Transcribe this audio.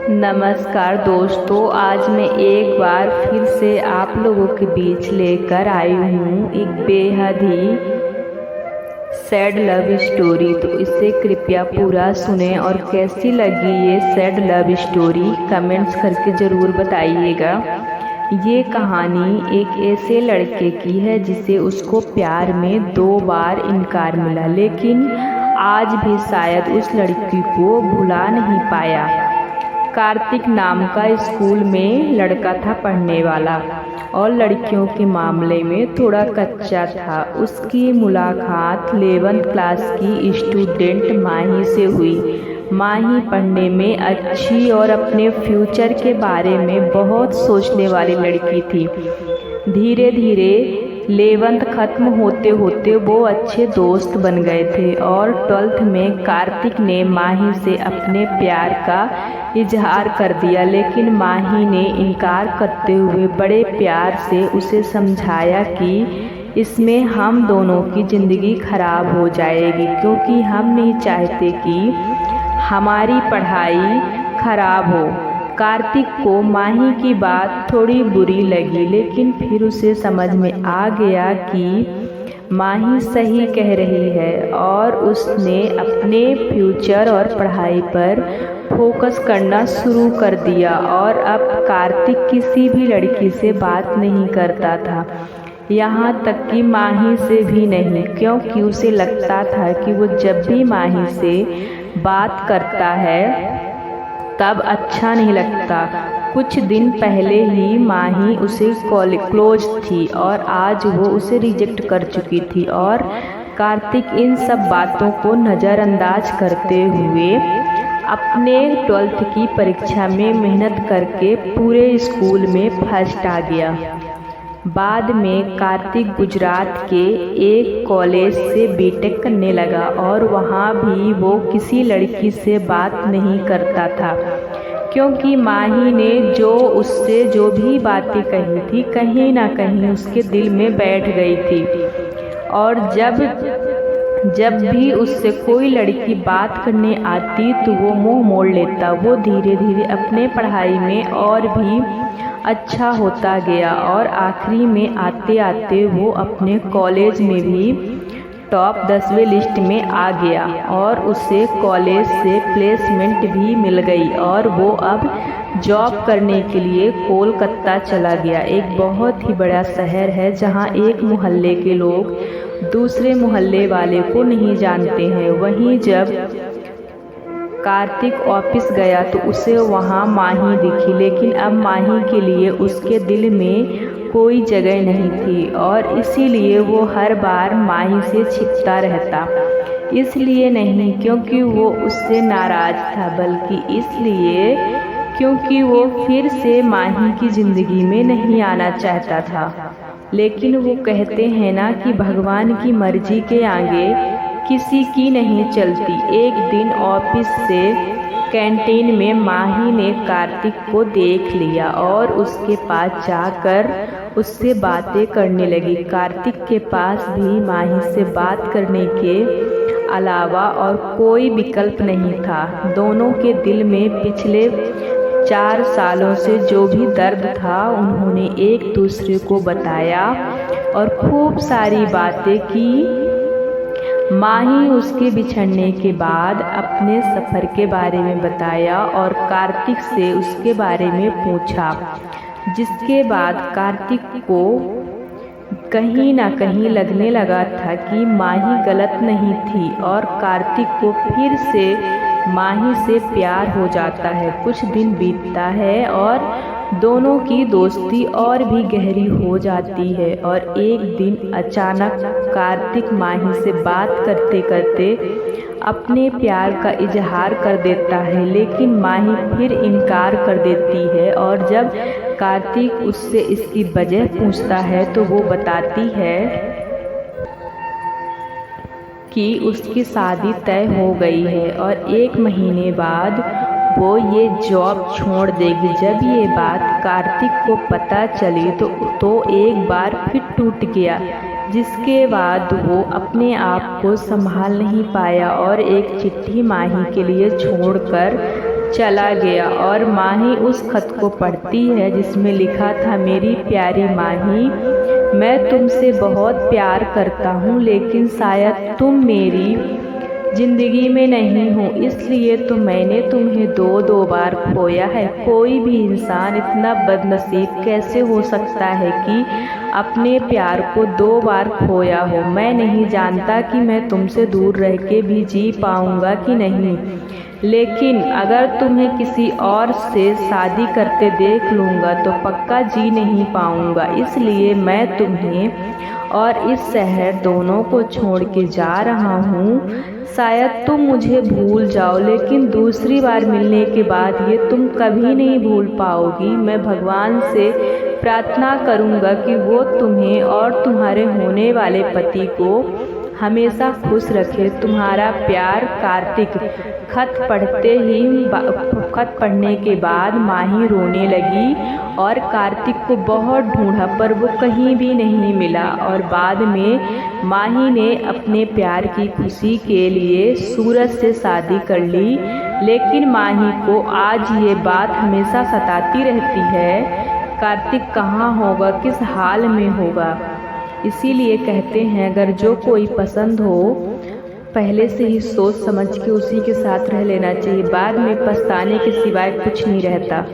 नमस्कार दोस्तों, आज मैं एक बार फिर से आप लोगों के बीच लेकर आई हूँ एक बेहद ही सैड लव स्टोरी। तो इसे कृपया पूरा सुने और कैसी लगी ये सैड लव स्टोरी कमेंट्स करके ज़रूर बताइएगा। ये कहानी एक ऐसे लड़के की है जिसे उसको प्यार में 2 बार इनकार मिला, लेकिन आज भी शायद उस लड़की को भुला नहीं पाया। कार्तिक नाम का स्कूल में लड़का था पढ़ने वाला और लड़कियों के मामले में थोड़ा कच्चा था। उसकी मुलाकात 11th क्लास की स्टूडेंट माही से हुई। माही पढ़ने में अच्छी और अपने फ्यूचर के बारे में बहुत सोचने वाली लड़की थी। धीरे धीरे 11th खत्म होते होते वो अच्छे दोस्त बन गए थे और 12th में कार्तिक ने माही से अपने प्यार का इजहार कर दिया, लेकिन माही ने इनकार करते हुए बड़े प्यार से उसे समझाया कि इसमें हम दोनों की ज़िंदगी खराब हो जाएगी, क्योंकि हम नहीं चाहते कि हमारी पढ़ाई खराब हो। कार्तिक को माही की बात थोड़ी बुरी लगी, लेकिन फिर उसे समझ में आ गया कि माही सही कह रही है और उसने अपने फ्यूचर और पढ़ाई पर फोकस करना शुरू कर दिया। और अब कार्तिक किसी भी लड़की से बात नहीं करता था, यहाँ तक कि माही से भी नहीं, क्योंकि उसे लगता था कि वो जब भी माही से बात करता है तब अच्छा नहीं लगता। कुछ दिन पहले ही माही उसे क्लोज थी और आज वो उसे रिजेक्ट कर चुकी थी। और कार्तिक इन सब बातों को नज़रअंदाज करते हुए अपने 12th की परीक्षा में मेहनत करके पूरे स्कूल में फर्स्ट आ गया। बाद में कार्तिक गुजरात के एक कॉलेज से बीटेक करने लगा और वहाँ भी वो किसी लड़की से बात नहीं करता था, क्योंकि माही ने उससे जो भी बातें कही थी कहीं ना कहीं उसके दिल में बैठ गई थी। और जब भी उससे कोई लड़की बात करने आती तो वो मुंह मोड़ लेता। वो धीरे धीरे अपने पढ़ाई में और भी अच्छा होता गया और आखिरी में आते आते वो अपने कॉलेज में भी टॉप 10वें लिस्ट में आ गया और उसे कॉलेज से प्लेसमेंट भी मिल गई और वो अब जॉब करने के लिए कोलकाता चला गया। एक बहुत ही बड़ा शहर है जहां एक मोहल्ले के लोग दूसरे मोहल्ले वाले को नहीं जानते हैं। वहीं जब कार्तिक ऑफिस गया तो उसे वहां माही दिखी, लेकिन अब माही के लिए उसके दिल में कोई जगह नहीं थी और इसीलिए वो हर बार माही से छिपता रहता। इसलिए नहीं क्योंकि वो उससे नाराज़ था, बल्कि इसलिए क्योंकि वो फिर से माही की ज़िंदगी में नहीं आना चाहता था। लेकिन वो कहते हैं ना कि भगवान की मर्जी के आगे किसी की नहीं चलती। एक दिन ऑफिस से कैंटीन में माही ने कार्तिक को देख लिया और उसके पास जाकर उससे बातें करने लगी। कार्तिक के पास भी माही से बात करने के अलावा और कोई विकल्प नहीं था। दोनों के दिल में पिछले 4 सालों से जो भी दर्द था उन्होंने एक दूसरे को बताया और खूब सारी बातें की। माही उसके बिछड़ने के बाद अपने सफ़र के बारे में बताया और कार्तिक से उसके बारे में पूछा, जिसके बाद कार्तिक को कहीं ना कहीं लगने लगा था कि माही गलत नहीं थी और कार्तिक को फिर से माही से प्यार हो जाता है। कुछ दिन बीतता है और दोनों की दोस्ती और भी गहरी हो जाती है और एक दिन अचानक कार्तिक माही से बात करते करते अपने प्यार का इजहार कर देता है, लेकिन माही फिर इनकार कर देती है। और जब कार्तिक उससे इसकी वजह पूछता है तो वो बताती है कि उसकी शादी तय हो गई है और 1 महीने बाद वो ये जॉब छोड़ देगी। जब ये बात कार्तिक को पता चली तो एक बार फिर टूट गया, जिसके बाद वो अपने आप को संभाल नहीं पाया और एक चिट्ठी माही के लिए छोड़कर चला गया और माही उस खत को पढ़ती है जिसमें लिखा था, मेरी प्यारी माही, मैं तुमसे बहुत प्यार करता हूँ, लेकिन शायद तुम मेरी जिंदगी में नहीं हो, इसलिए तो मैंने तुम्हें दो बार खोया है। कोई भी इंसान इतना बदनसीब कैसे हो सकता है कि अपने प्यार को 2 बार खोया हो। मैं नहीं जानता कि मैं तुमसे दूर रह के भी जी पाऊंगा कि नहीं, लेकिन अगर तुम्हें किसी और से शादी करते देख लूँगा तो पक्का जी नहीं पाऊंगा। इसलिए मैं तुम्हें और इस शहर दोनों को छोड़ के जा रहा हूँ। शायद तुम मुझे भूल जाओ, लेकिन दूसरी बार मिलने के बाद ये तुम कभी नहीं भूल पाओगी। मैं भगवान से प्रार्थना करूँगा कि वो तुम्हें और तुम्हारे होने वाले पति को हमेशा खुश रखे। तुम्हारा प्यार, कार्तिक। खत पढ़ने के बाद माही रोने लगी और कार्तिक को बहुत ढूंढा पर वो कहीं भी नहीं मिला। और बाद में माही ने अपने प्यार की खुशी के लिए सूरज से शादी कर ली। लेकिन माही को आज ये बात हमेशा सताती रहती है, कार्तिक कहाँ होगा, किस हाल में होगा। इसीलिए कहते हैं अगर जो कोई पसंद हो पहले से ही सोच समझ के उसी के साथ रह लेना चाहिए, बाद में पछताने के सिवाय कुछ नहीं रहता।